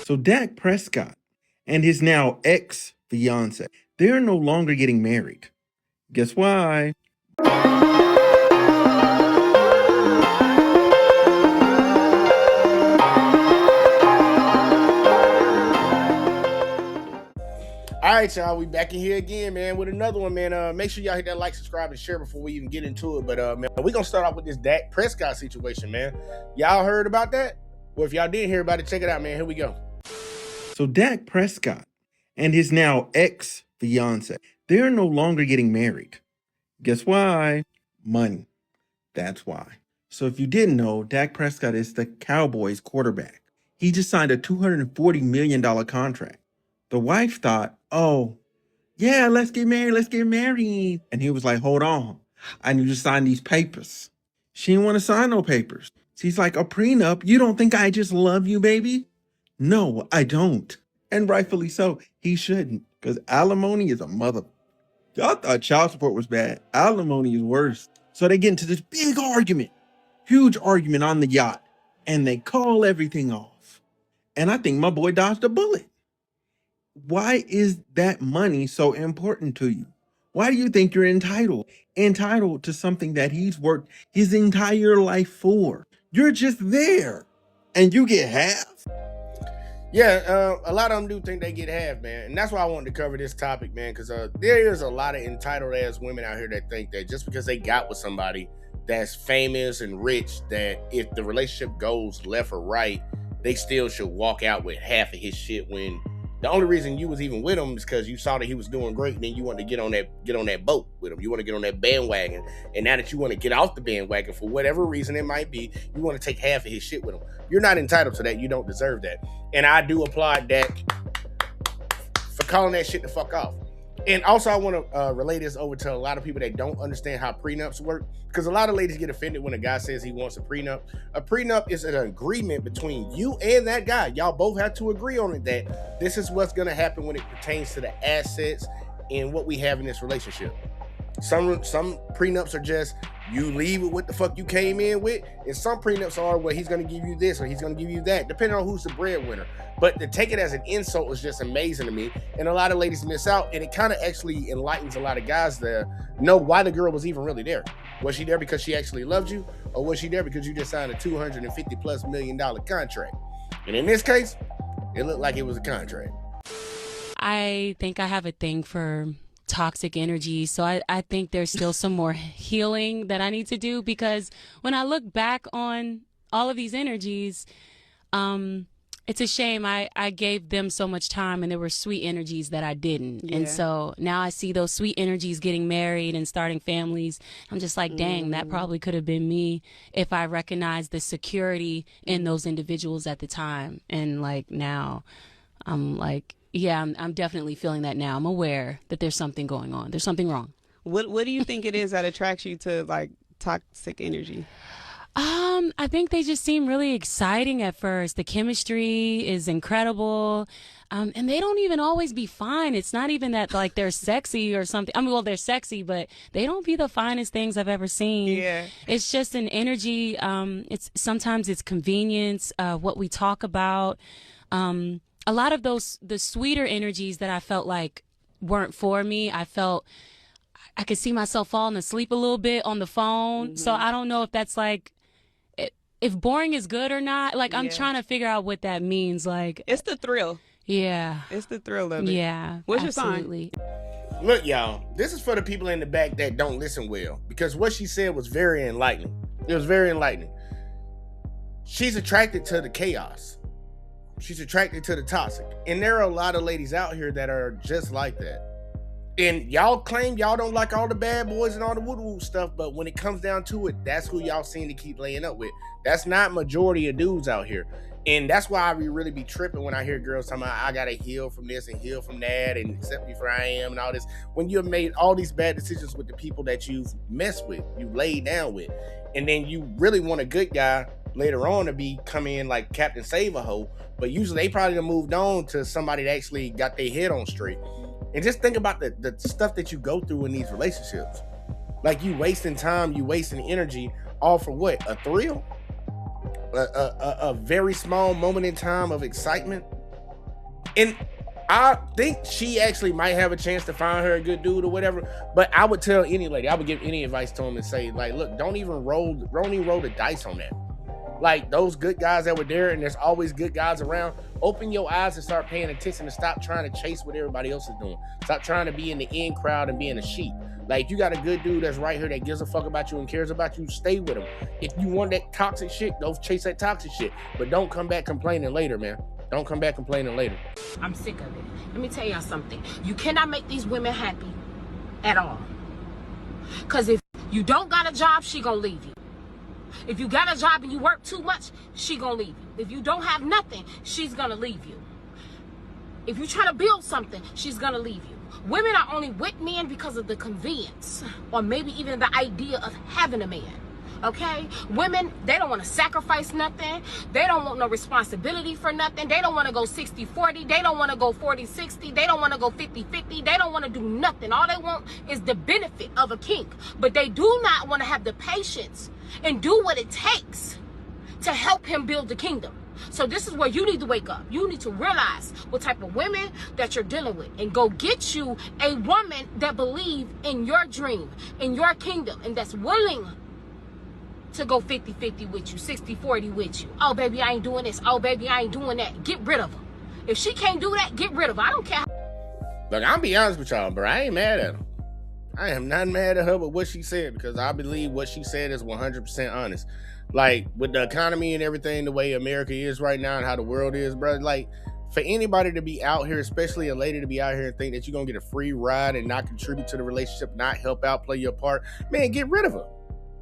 So Dak Prescott and his now ex-fiance, they're no longer getting married. Guess why? All right, y'all, we back in here again, man, with another one, man. Make sure y'all hit that like, subscribe, and share before we even get into it. But man, we're gonna start off with this Dak Prescott situation, man. Y'all heard about that? Well, if y'all didn't hear about it, check it out, man. Here we go. So Dak Prescott and his now ex-fiance, they're no longer getting married. Guess why? Money. That's why. So if you didn't know, Dak Prescott is the Cowboys quarterback. He just signed a $240 million contract. The wife thought, oh, yeah, let's get married. And he was like, hold on, I need to sign these papers. She didn't want to sign no papers. She's like, a prenup? You don't think I just love you, baby? No, I don't. And rightfully so, he shouldn't, because alimony is a mother. Y'all thought child support was bad. Alimony is worse. So they get into this big argument, huge argument on the yacht, and they call everything off. And I think my boy dodged a bullet. Why is that money so important to you? Why do you think you're entitled? Entitled to something that he's worked his entire life for. You're just there, and you get half. Yeah, a lot of them do think they get half, man. And that's why I wanted to cover this topic, man, because there is a lot of entitled-ass women out here that think that just because they got with somebody that's famous and rich, that if the relationship goes left or right, they still should walk out with half of his shit, when the only reason you was even with him is because you saw that he was doing great, and then you wanted to get on that boat with him. You want to get on that bandwagon. And now that you want to get off the bandwagon for whatever reason it might be, you want to take half of his shit with him. You're not entitled to that. You don't deserve that. And I do applaud Dak for calling that shit the fuck off. And also, I want to relay this over to a lot of people that don't understand how prenups work, because a lot of ladies get offended when a guy says he wants a prenup. A prenup is an agreement between you and that guy. Y'all both have to agree on it, that this is what's going to happen when it pertains to the assets and what we have in this relationship. Some prenups are just you leave with what the fuck you came in with, and some prenups are, well, he's going to give you this or he's going to give you that, depending on who's the breadwinner. But to take it as an insult is just amazing to me, and a lot of ladies miss out, and it kind of actually enlightens a lot of guys to know why the girl was even really there. Was she there because she actually loved you, or was she there because you just signed a $250+ million contract? And in this case, it looked like it was a contract. I think I have a thing for toxic energy, so I think there's still some more healing that I need to do, because when I look back on all of these energies, it's a shame I gave them so much time, and there were sweet energies that I didn't. Yeah. And so now I see those sweet energies getting married and starting families. I'm just like, dang, that probably could have been me if I recognized the security in those individuals at the time. And like now I'm like, yeah, I'm definitely feeling that now. I'm aware that there's something going on. There's something wrong. What do you think it is that attracts you to like toxic energy? I think they just seem really exciting at first. The chemistry is incredible. And they don't even always be fine. It's not even that like they're sexy or something. I mean, well, they're sexy, but they don't be the finest things I've ever seen. Yeah. It's just an energy. Sometimes it's convenience, what we talk about. A lot of the sweeter energies that I felt like weren't for me. I felt I could see myself falling asleep a little bit on the phone. Mm-hmm. So I don't know if that's like, if boring is good or not. Like, I'm trying to figure out what that means. Like, it's the thrill. Yeah. It's the thrill of it. Yeah. What's absolutely. Your sign? Look, y'all, this is for the people in the back that don't listen well, because what she said was very enlightening. It was very enlightening. She's attracted to the chaos. She's attracted to the toxic. And there are a lot of ladies out here that are just like that. And y'all claim y'all don't like all the bad boys and all the woo-woo stuff, but when it comes down to it, that's who y'all seem to keep laying up with. That's not majority of dudes out here. And that's why I really be tripping when I hear girls talking about, I gotta heal from this and heal from that and accept me for I am and all this. When you have made all these bad decisions with the people that you've messed with, you laid down with, and then you really want a good guy later on to come in like Captain Save-A-Ho, but usually they probably done moved on to somebody that actually got their head on straight. And just think about the stuff that you go through in these relationships. Like, you wasting time, you wasting energy, all for what? A thrill? A very small moment in time of excitement? And I think she actually might have a chance to find her a good dude or whatever. But I would tell any lady, I would give any advice to him and say, like, look, don't even roll the dice on that. Like, those good guys that were there, and there's always good guys around, open your eyes and start paying attention and stop trying to chase what everybody else is doing. Stop trying to be in the in crowd and being a sheep. Like, you got a good dude that's right here that gives a fuck about you and cares about you, stay with him. If you want that toxic shit, go chase that toxic shit. But don't come back complaining later, man. Don't come back complaining later. I'm sick of it. Let me tell y'all something. You cannot make these women happy at all. Because if you don't got a job, she gonna leave you. If you got a job and you work too much, she gonna leave you. If you don't have nothing, she's gonna leave you. If you're trying to build something, she's gonna leave you. Women are only with men because of the convenience, or maybe even the idea of having a man. Okay? Women, they don't want to sacrifice nothing. They don't want no responsibility for nothing. They don't want to go 60-40. They don't want to go 40-60. They don't want to go 50-50. They don't want to do nothing. All they want is the benefit of a king. But they do not want to have the patience and do what it takes to help him build the kingdom. So this is where you need to wake up. You need to realize what type of women that you're dealing with, and go get you a woman that believes in your dream, in your kingdom, and that's willing to go 50-50 with you, 60-40 with you. Oh, baby, I ain't doing this. Oh, baby, I ain't doing that. Get rid of her. If she can't do that, get rid of her. I don't care. Look, I'll be honest with y'all, bro. I ain't mad at her. I am not mad at her with what she said, because I believe what she said is 100% honest. Like, with the economy and everything, the way America is right now and how the world is, bro, like, for anybody to be out here, especially a lady to be out here and think that you're going to get a free ride and not contribute to the relationship, not help out, play your part, man, get rid of her.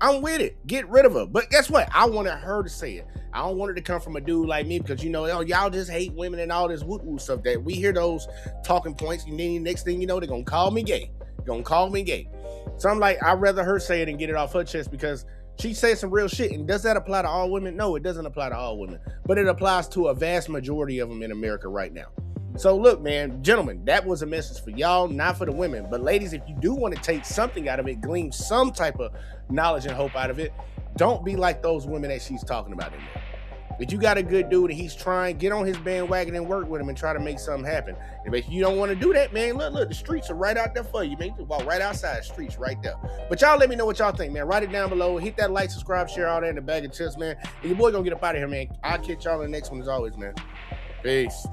I'm with it. Get rid of her. But guess what? I wanted her to say it. I don't want it to come from a dude like me, because, you know, oh, y'all just hate women and all this woo-woo stuff that we hear those talking points, and then next thing you know, they're going to call me gay. Gonna call me gay. So I'm like, I'd rather her say it and get it off her chest, because she said some real shit. And does that apply to all women? No, it doesn't apply to all women, but it applies to a vast majority of them in America right now. So look, man, gentlemen, that was a message for y'all, not for the women. But ladies, if you do want to take something out of it, glean some type of knowledge and hope out of it, don't be like those women that she's talking about in there. If you got a good dude and he's trying, get on his bandwagon and work with him and try to make something happen. And if you don't want to do that, man, look, the streets are right out there for you, man. You can walk right outside the streets right there. But y'all let me know what y'all think, man. Write it down below. Hit that like, subscribe, share all that in the bag of chips, man. And your boy gonna get up out of here, man. I'll catch y'all in the next one as always, man. Peace.